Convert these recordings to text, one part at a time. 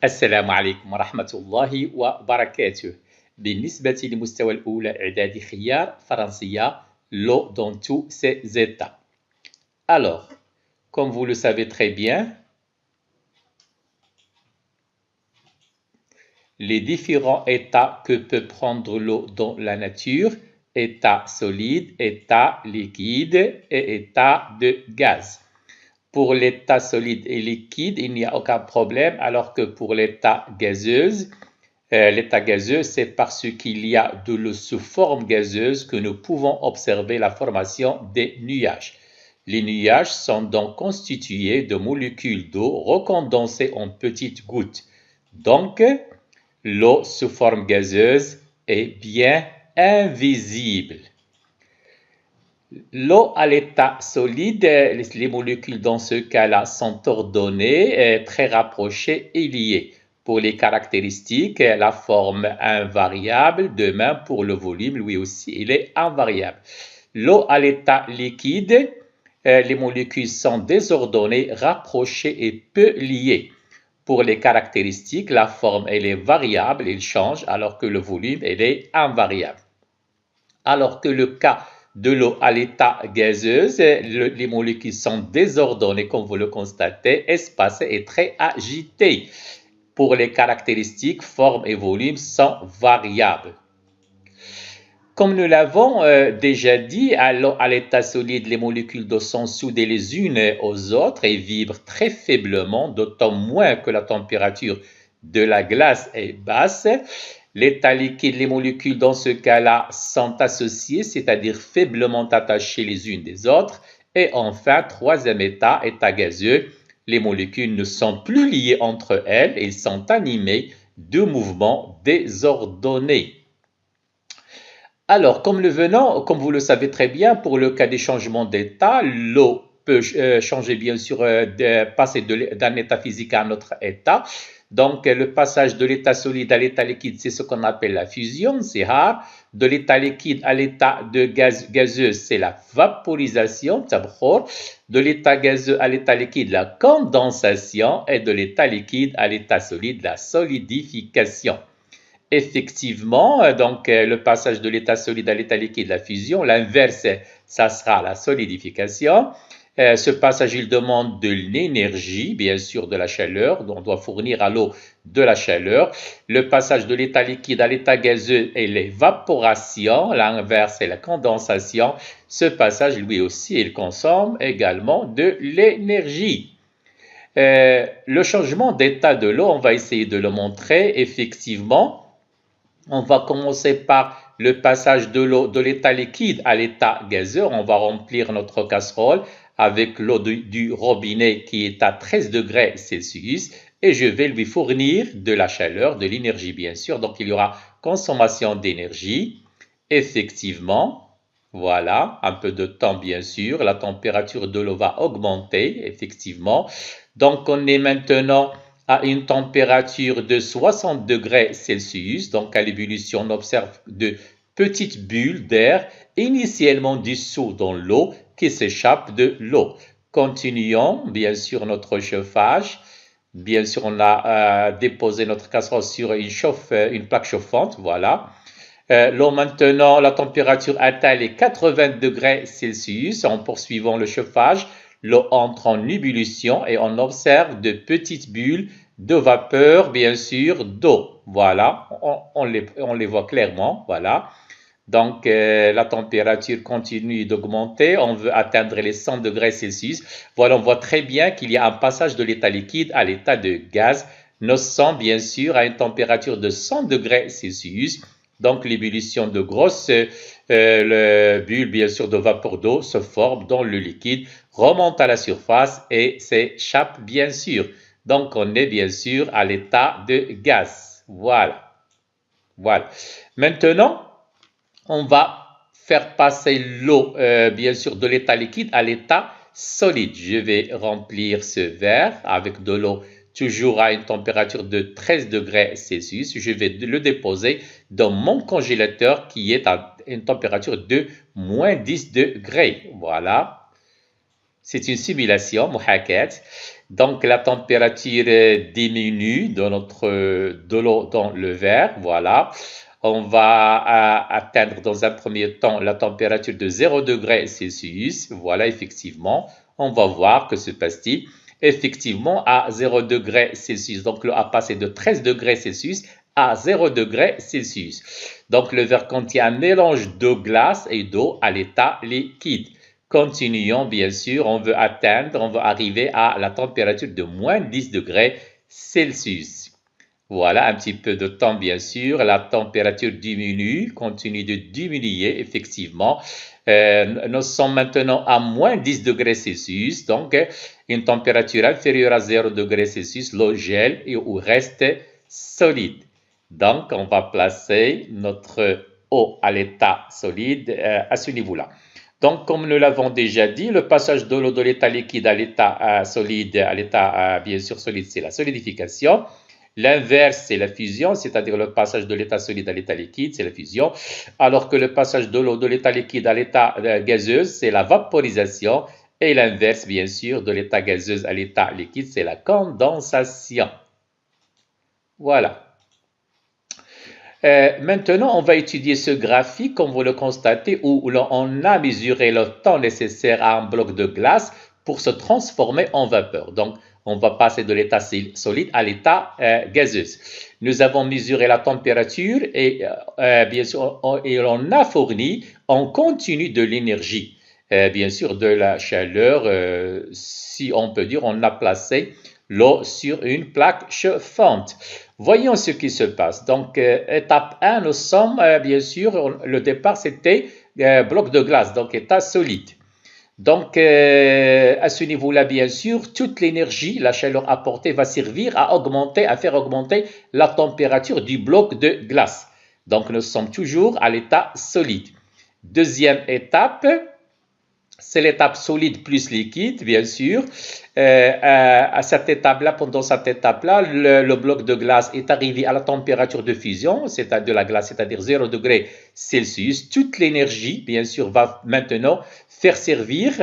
السلام عليكم ورحمة الله وبركاته. بالنسبة لمستوى الأولى إعدادي خيار فرنسية l'eau dans tous ses états. Alors, comme vous le savez très bien, les différents états que peut prendre l'eau dans la nature, état solide, état liquide et état de gaz. Pour l'état solide et liquide, il n'y a aucun problème, alors que pour l'état gazeuse, c'est parce qu'il y a de l'eau sous forme gazeuse que nous pouvons observer la formation des nuages. Les nuages sont donc constitués de molécules d'eau recondensées en petites gouttes. Donc, l'eau sous forme gazeuse est bien invisible. L'eau à l'état solide, les molécules dans ce cas-là sont ordonnées, très rapprochées et liées. Pour les caractéristiques, la forme invariable, de même pour le volume, lui aussi, il est invariable. L'eau à l'état liquide, les molécules sont désordonnées, rapprochées et peu liées. Pour les caractéristiques, la forme elle est variable, il change, alors que le volume elle est invariable. Alors que le cas de l'eau à l'état gazeuse, les molécules sont désordonnées, comme vous le constatez, espacées et très agitées. Pour les caractéristiques, forme et volume sont variables. Comme nous l'avons déjà dit, à l'état solide, les molécules d'eau sont soudées les unes aux autres et vibrent très faiblement, d'autant moins que la température de la glace est basse. L'état liquide, les molécules dans ce cas-là sont associées, c'est-à-dire faiblement attachées les unes des autres. Et enfin, troisième état gazeux, les molécules ne sont plus liées entre elles et sont animées de mouvements désordonnés. Alors, comme vous le savez très bien, pour le cas des changements d'état, l'eau peut changer bien sûr, passer d'un état physique à un autre état. Donc, le passage de l'état solide à l'état liquide, c'est ce qu'on appelle la fusion, c'est rare. De l'état liquide à l'état de gazeux, c'est la vaporisation, de l'état gazeux à l'état liquide, la condensation, et de l'état liquide à l'état solide, la solidification. Effectivement, donc le passage de l'état solide à l'état liquide, la fusion, l'inverse, ça sera la solidification. Ce passage, il demande de l'énergie, bien sûr de la chaleur, donc on doit fournir à l'eau de la chaleur. Le passage de l'état liquide à l'état gazeux est l'évaporation, l'inverse est la condensation. Ce passage, lui aussi, il consomme également de l'énergie. Le changement d'état de l'eau, on va essayer de le montrer effectivement. On va commencer par le passage de l'eau de l'état liquide à l'état gazeux. On va remplir notre casserole avec l'eau du robinet qui est à 13 degrés Celsius et je vais lui fournir de la chaleur, de l'énergie bien sûr. Donc il y aura consommation d'énergie. Effectivement, voilà, un peu de temps bien sûr. La température de l'eau va augmenter, effectivement. Donc on est maintenant à une température de 60 degrés Celsius, donc à l'ébullition, on observe de petites bulles d'air initialement dissous dans l'eau qui s'échappent de l'eau. Continuons bien sûr notre chauffage. Bien sûr, on a déposé notre casserole sur une plaque chauffante, voilà. L'eau maintenant, la température atteint les 80 degrés Celsius. En poursuivant le chauffage, l'eau entre en ébullition et on observe de petites bulles de vapeur, bien sûr, d'eau. Voilà, on les voit clairement, voilà. Donc, la température continue d'augmenter. On veut atteindre les 100 degrés Celsius. Voilà, on voit très bien qu'il y a un passage de l'état liquide à l'état de gaz. Nos sangs, bien sûr, à une température de 100 degrés Celsius. Donc, l'ébullition de grosses bulles, bien sûr, de vapeur d'eau se forme dans le liquide, remonte à la surface et s'échappe, bien sûr. Donc, on est bien sûr à l'état de gaz. Voilà. Voilà. Maintenant, on va faire passer l'eau, bien sûr, de l'état liquide à l'état solide. Je vais remplir ce verre avec de l'eau toujours à une température de 13 degrés Celsius. Je vais le déposer dans mon congélateur qui est à une température de moins 10 degrés. Voilà. C'est une simulation, muhakat. Donc la température diminue de l'eau dans le verre, voilà. On va atteindre dans un premier temps la température de 0 degré Celsius. Voilà, effectivement, on va voir que se passe-t-il. Effectivement, à 0 degré Celsius, donc l'eau a passé de 13 degrés Celsius à 0 degré Celsius. Donc le verre contient un mélange de glace et d'eau à l'état liquide. Continuons, bien sûr, on veut arriver à la température de moins 10 degrés Celsius. Voilà, un petit peu de temps, bien sûr. La température diminue, continue de diminuer, effectivement. Nous sommes maintenant à moins 10 degrés Celsius, donc une température inférieure à 0 degrés Celsius, l'eau gèle ou reste solide. Donc, on va placer notre eau à l'état solide à ce niveau-là. Donc, comme nous l'avons déjà dit, le passage de l'eau de l'état liquide à l'état solide, à l'état bien sûr solide, c'est la solidification. L'inverse, c'est la fusion, c'est-à-dire le passage de l'état solide à l'état liquide, c'est la fusion. Alors que le passage de l'eau de l'état liquide à l'état gazeuse, c'est la vaporisation. Et l'inverse, bien sûr, de l'état gazeuse à l'état liquide, c'est la condensation. Voilà. Maintenant, on va étudier ce graphique, comme vous le constatez, où on a mesuré le temps nécessaire à un bloc de glace pour se transformer en vapeur. Donc, on va passer de l'état solide à l'état gazeux. Nous avons mesuré la température et bien sûr, on a fourni en continu de l'énergie. Bien sûr, de la chaleur, si on peut dire, on a placé l'eau sur une plaque chauffante. Voyons ce qui se passe. Donc, étape 1, nous sommes, bien sûr, le départ, c'était bloc de glace, donc état solide. Donc, à ce niveau-là, bien sûr, toute l'énergie, la chaleur apportée va servir à faire augmenter la température du bloc de glace. Donc, nous sommes toujours à l'état solide. Deuxième étape, c'est l'étape solide plus liquide, bien sûr. À cette étape-là, pendant cette étape-là, le bloc de glace est arrivé à la température de fusion, c'est-à-dire de la glace, c'est-à-dire 0 degré Celsius. Toute l'énergie, bien sûr, va maintenant faire servir,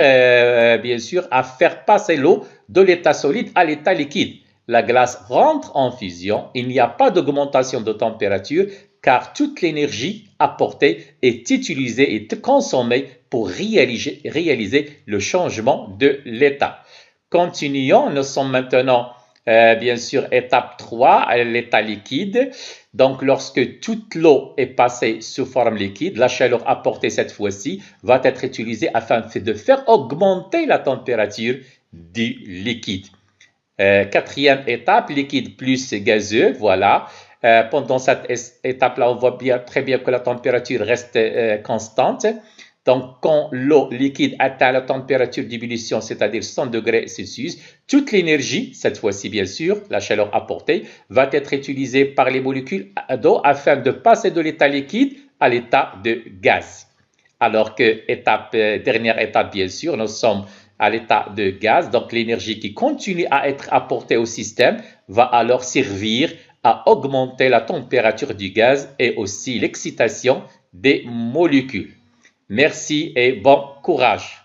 bien sûr, à faire passer l'eau de l'état solide à l'état liquide. La glace rentre en fusion, il n'y a pas d'augmentation de température, car toute l'énergie apportée est utilisée et consommée pour réaliser le changement de l'état. Continuons, nous sommes maintenant, bien sûr, étape 3, l'état liquide. Donc, lorsque toute l'eau est passée sous forme liquide, la chaleur apportée cette fois-ci va être utilisée afin de faire augmenter la température du liquide. Quatrième étape, liquide plus gazeux, voilà. Pendant cette étape-là, on voit très bien que la température reste constante. Donc, quand l'eau liquide atteint la température d'ébullition, c'est-à-dire 100 degrés Celsius, toute l'énergie, cette fois-ci bien sûr, la chaleur apportée, va être utilisée par les molécules d'eau afin de passer de l'état liquide à l'état de gaz. Alors que dernière étape, bien sûr, nous sommes à l'état de gaz, donc l'énergie qui continue à être apportée au système va alors servir à augmenter la température du gaz et aussi l'excitation des molécules. Merci et bon courage.